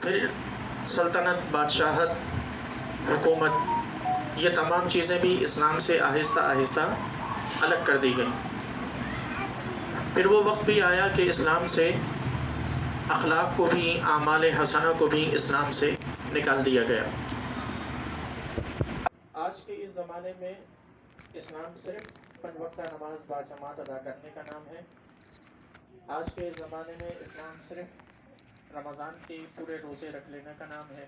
پھر سلطنت، بادشاہت، حکومت، یہ تمام چیزیں بھی اسلام سے آہستہ آہستہ الگ کر دی گئیں۔ پھر وہ وقت بھی آیا کہ اسلام سے اخلاق کو بھی، اعمال حسنہ کو بھی اسلام سے نکال دیا گیا۔ آج کے اس زمانے میں اسلام صرف 5 وقتہ نماز باجماعت ادا کرنے کا نام ہے۔ آج کے زمانے میں اسلام صرف رمضان کے پورے روزے رکھ لینے کا نام ہے۔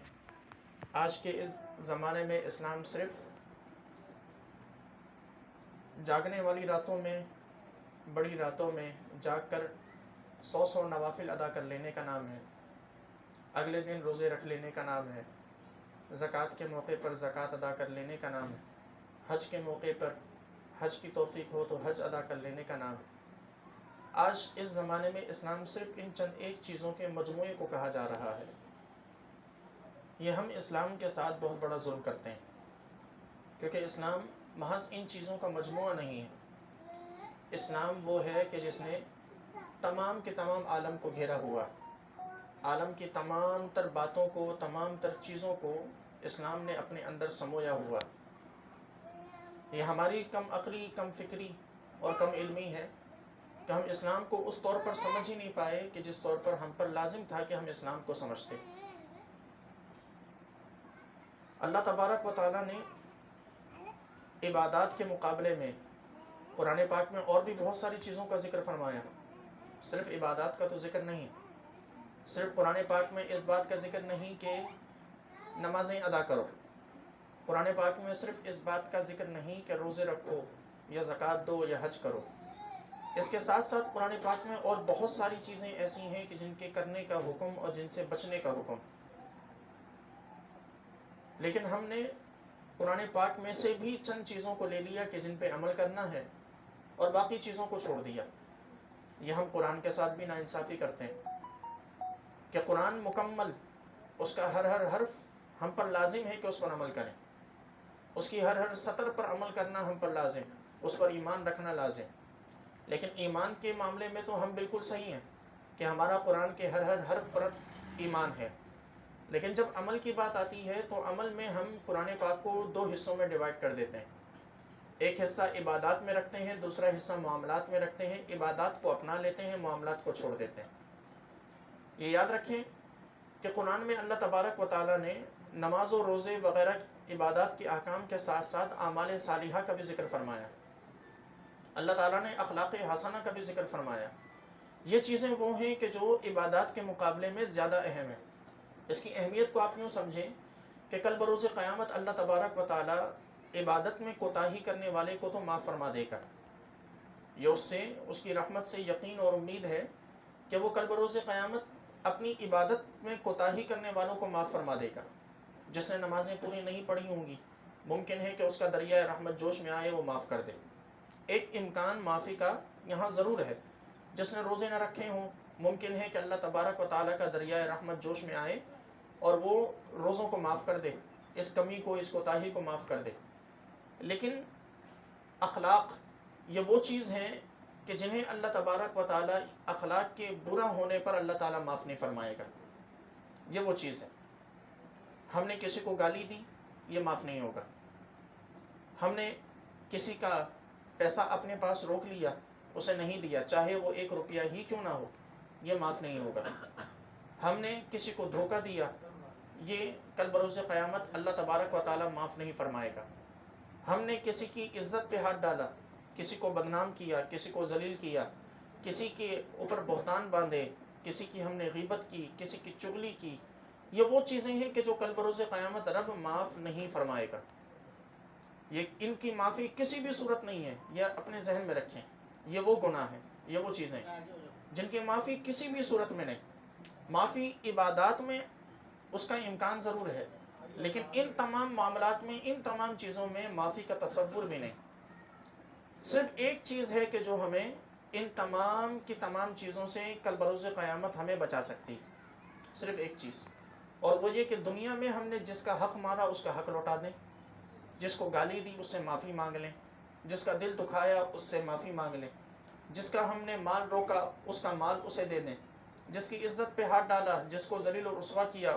آج کے اس زمانے میں اسلام صرف جاگنے والی راتوں میں، بڑی راتوں میں جاگ کر 100 نوافل ادا کر لینے کا نام ہے۔ اگلے دن روزے رکھ لینے کا نام ہے۔ زکوٰۃ کے موقع پر زکوٰۃ ادا کر لینے کا نام ہے۔ حج کے موقع پر حج کی توفیق ہو تو حج ادا کر لینے کا نام ہے۔ آج اس زمانے میں اسلام صرف ان چند ایک چیزوں کے مجموعے کو کہا جا رہا ہے۔ یہ ہم اسلام کے ساتھ بہت بڑا ظلم کرتے ہیں، کیونکہ اسلام محض ان چیزوں کا مجموعہ نہیں ہے۔ اسلام وہ ہے کہ جس نے تمام کے تمام عالم کو گھیرا ہوا، عالم کی تمام تر باتوں کو، تمام تر چیزوں کو اسلام نے اپنے اندر سمویا ہوا۔ یہ ہماری کم عقلی، کم فکری اور کم علمی ہے کہ ہم اسلام کو اس طور پر سمجھ ہی نہیں پائے کہ جس طور پر ہم پر لازم تھا کہ ہم اسلام کو سمجھتے۔ اللہ تبارک و تعالیٰ نے عبادات کے مقابلے میں قرآن پاک میں اور بھی بہت ساری چیزوں کا ذکر فرمایا، صرف عبادات کا تو ذکر نہیں۔ صرف قرآن پاک میں اس بات کا ذکر نہیں کہ نمازیں ادا کرو، قرآن پاک میں صرف اس بات کا ذکر نہیں کہ روزے رکھو یا زکوٰۃ دو یا حج کرو۔ اس کے ساتھ ساتھ قرآن پاک میں اور بہت ساری چیزیں ایسی ہیں کہ جن کے کرنے کا حکم اور جن سے بچنے کا حکم، لیکن ہم نے قرآن پاک میں سے بھی چند چیزوں کو لے لیا کہ جن پہ عمل کرنا ہے اور باقی چیزوں کو چھوڑ دیا۔ یہ ہم قرآن کے ساتھ بھی ناانصافی کرتے ہیں کہ قرآن مکمل، اس کا ہر حرف ہم پر لازم ہے کہ اس پر عمل کریں، اس کی ہر سطر پر عمل کرنا ہم پر لازم، اس پر ایمان رکھنا لازم۔ لیکن ایمان کے معاملے میں تو ہم بالکل صحیح ہیں کہ ہمارا قرآن کے ہر حرف پر ایمان ہے، لیکن جب عمل کی بات آتی ہے تو عمل میں ہم قرآن پاک کو 2 حصوں میں ڈیوائڈ کر دیتے ہیں۔ ایک حصہ عبادات میں رکھتے ہیں، دوسرا حصہ معاملات میں رکھتے ہیں۔ عبادات کو اپنا لیتے ہیں، معاملات کو چھوڑ دیتے ہیں۔ یہ یاد رکھیں کہ قرآن میں اللہ تبارک و تعالیٰ نے نماز و روزے وغیرہ عبادات کے احکام کے ساتھ ساتھ اعمال صالحہ کا بھی ذکر فرمایا۔ اللہ تعالیٰ نے اخلاق حسنہ کا بھی ذکر فرمایا۔ یہ چیزیں وہ ہیں کہ جو عبادات کے مقابلے میں زیادہ اہم ہیں۔ اس کی اہمیت کو آپ یوں سمجھیں کہ کل بروز قیامت اللہ تبارک و تعالیٰ عبادت میں کوتاہی کرنے والے کو تو معاف فرما دے گا۔ یہ اس کی رحمت سے یقین اور امید ہے کہ وہ کل بروز قیامت اپنی عبادت میں کوتاہی کرنے والوں کو معاف فرما دے گا۔ جس نے نمازیں پوری نہیں پڑھی ہوں گی، ممکن ہے کہ اس کا دریائے رحمت جوش میں آئے، وہ معاف کر دے۔ ایک امکان معافی کا یہاں ضرور ہے۔ جس نے روزے نہ رکھے ہوں، ممکن ہے کہ اللہ تبارک و تعالیٰ کا دریائے رحمت جوش میں آئے اور وہ روزوں کو معاف کر دے، اس کمی کو، اس کوتاہی کو معاف کر دے۔ لیکن اخلاق یہ وہ چیز ہیں کہ جنہیں اللہ تبارک و تعالیٰ اخلاق کے برا ہونے پر اللہ تعالیٰ معاف نہیں فرمائے گا۔ یہ وہ چیز ہے۔ ہم نے کسی کو گالی دی، یہ معاف نہیں ہوگا۔ ہم نے کسی کا پیسہ اپنے پاس روک لیا، اسے نہیں دیا، چاہے وہ 1 روپیہ ہی کیوں نہ ہو، یہ معاف نہیں ہوگا۔ ہم نے کسی کو دھوکہ دیا، یہ کل بروز قیامت اللہ تبارک و تعالیٰ معاف نہیں فرمائے گا۔ ہم نے کسی کی عزت پہ ہاتھ ڈالا، کسی کو بدنام کیا، کسی کو ذلیل کیا، کسی کے اوپر بہتان باندھے، کسی کی ہم نے غیبت کی، کسی کی چغلی کی، یہ وہ چیزیں ہیں کہ جو کل بروز قیامت رب معاف نہیں فرمائے گا۔ ان کی معافی کسی بھی صورت نہیں ہے، یہ اپنے ذہن میں رکھیں۔ یہ وہ گناہ ہیں، یہ وہ چیزیں جن کی معافی کسی بھی صورت میں نہیں۔ معافی عبادات میں اس کا امکان ضرور ہے، لیکن ان تمام معاملات میں، ان تمام چیزوں میں معافی کا تصور بھی نہیں۔ صرف ایک چیز ہے کہ جو ہمیں ان تمام کی تمام چیزوں سے کل بروز قیامت ہمیں بچا سکتی، صرف ایک چیز، اور وہ یہ کہ دنیا میں ہم نے جس کا حق مارا اس کا حق لوٹا دیں، جس کو گالی دی اس سے معافی مانگ لیں، جس کا دل دکھایا اس سے معافی مانگ لیں، جس کا ہم نے مال روکا اس کا مال اسے دے دیں، جس کی عزت پہ ہاتھ ڈالا، جس کو ذلیل و رسوا کیا